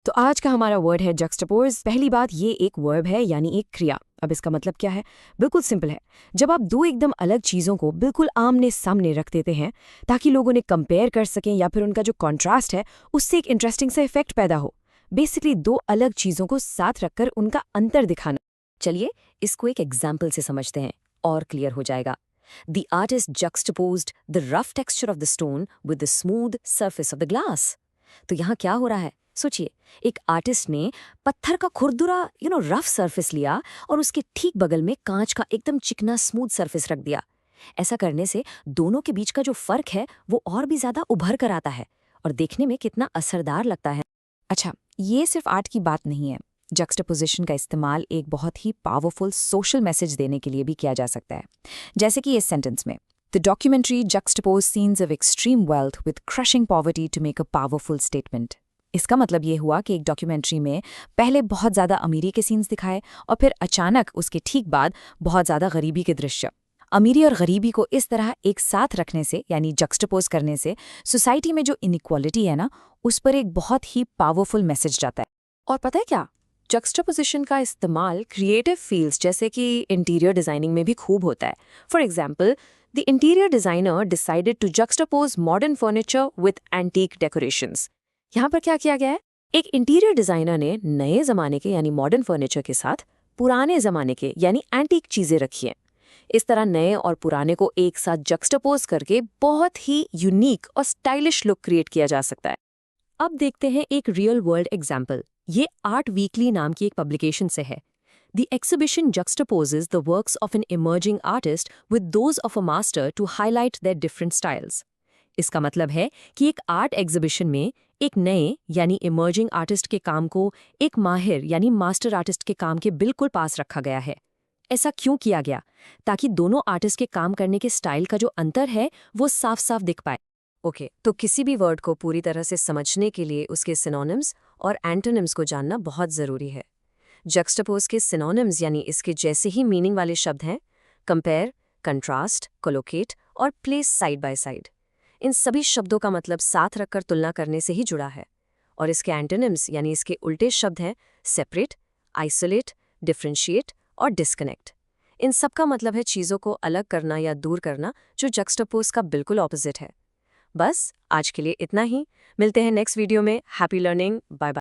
तो आज का हमारा वर्ड है जक्सटपोज। पहली बात, ये एक वर्ब है यानी एक क्रिया। अब इसका मतलब क्या है? बिल्कुल सिंपल है। जब आप दो एकदम अलग चीज़ों को बिल्कुल आमने सामने रख देते हैं ताकि लोग उन्हें कंपेयर कर सकें या फिर उनका जो कॉन्ट्रास्ट है उससे एक इंटरेस्टिंग सा इफेक्ट पैदा हो। बेसिकली दो अलग चीज़ों को साथ रखकर उनका अंतर दिखाना। चलिए इसको एक एग्जाम्पल से समझते हैं और क्लियर हो जाएगा। The artist juxtaposed the rough texture of the stone with the smooth surface of the glass. तो यहाँ क्या हो रहा है? सोचिए, एक आर्टिस्ट ने पत्थर का खुरदुरा रफ सरफेस लिया और उसके ठीक बगल में कांच का एकदम चिकना स्मूथ सरफेस रख दिया। ऐसा करने से दोनों के बीच का जो फर्क है वो और भी ज्यादा उभर कर आता है और देखने में कितना असरदार लगता है। अच्छा, ये सिर्फ आर्ट की बात नहीं है। जक्सटापोजिशन का इस्तेमाल एक बहुत ही पावरफुल सोशल मैसेज देने के लिए भी किया जा सकता है। जैसे कि इस सेंटेंस में, the documentary juxtaposed scenes of extreme wealth with crushing poverty to make a powerful statement। इसका मतलब ये हुआ कि एक डॉक्यूमेंट्री में पहले बहुत ज़्यादा अमीरी के सीन्स दिखाए और फिर अचानक उसके ठीक बाद बहुत ज़्यादा गरीबी के दृश्य। अमीरी और गरीबी को इस तरह एक साथ रखने से यानी जक्सटापोज करने से सोसाइटी में जो इनइक्वालिटी है ना, उस पर एक बहुत ही पावरफुल मैसेज जाता है। और पता है क्या, जक्सटापोजिशन का इस्तेमाल क्रिएटिव फील्ड्स जैसे कि इंटीरियर डिजाइनिंग में भी खूब होता है। For example, the interior designer decided to juxtapose modern furniture with antique decorations. यहाँ पर क्या किया गया है? एक इंटीरियर डिजाइनर ने नए जमाने के यानी मॉडर्न फर्नीचर के साथ पुराने जमाने के यानी एंटीक चीजें रखी हैं। इस तरह नए और पुराने को एक साथ जक्सटापोज करके बहुत ही यूनिक और स्टाइलिश लुक क्रिएट किया जा सकता है। अब देखते हैं एक रियल वर्ल्ड एग्जाम्पल। ये आर्ट वीकली नाम की एक पब्लिकेशन से है। The exhibition juxtaposes the works of an emerging artist with those of a master to highlight their different styles. इसका मतलब है कि एक आर्ट एग्जीबिशन में एक नए यानी इमर्जिंग आर्टिस्ट के काम को एक माहिर यानी मास्टर आर्टिस्ट के काम के बिल्कुल पास रखा गया है। ऐसा क्यों किया गया? ताकि दोनों आर्टिस्ट के काम करने के स्टाइल का जो अंतर है वो साफ साफ दिख पाए। ओके, तो किसी भी वर्ड को पूरी तरह से समझने के लिए उसके सिनोनिम्स और एंटोनिम्स को जानना बहुत ज़रूरी है। जक्सटापोज के सिनोनिम्स यानी इसके जैसे ही मीनिंग वाले शब्द हैं कंपेयर, कंट्रास्ट, कोलोकेट और प्लेस साइड बाय साइड। इन सभी शब्दों का मतलब साथ रखकर तुलना करने से ही जुड़ा है। और इसके एंटोनिम्स यानी इसके उल्टे शब्द हैं सेपरेट, आइसोलेट, डिफरेंशिएट और डिस्कनेक्ट। इन सब का मतलब है चीज़ों को अलग करना या दूर करना, जो जक्सटापोज का बिल्कुल ऑपोजिट है। बस आज के लिए इतना ही। मिलते हैं नेक्स्ट वीडियो में। Happy learning. Bye bye.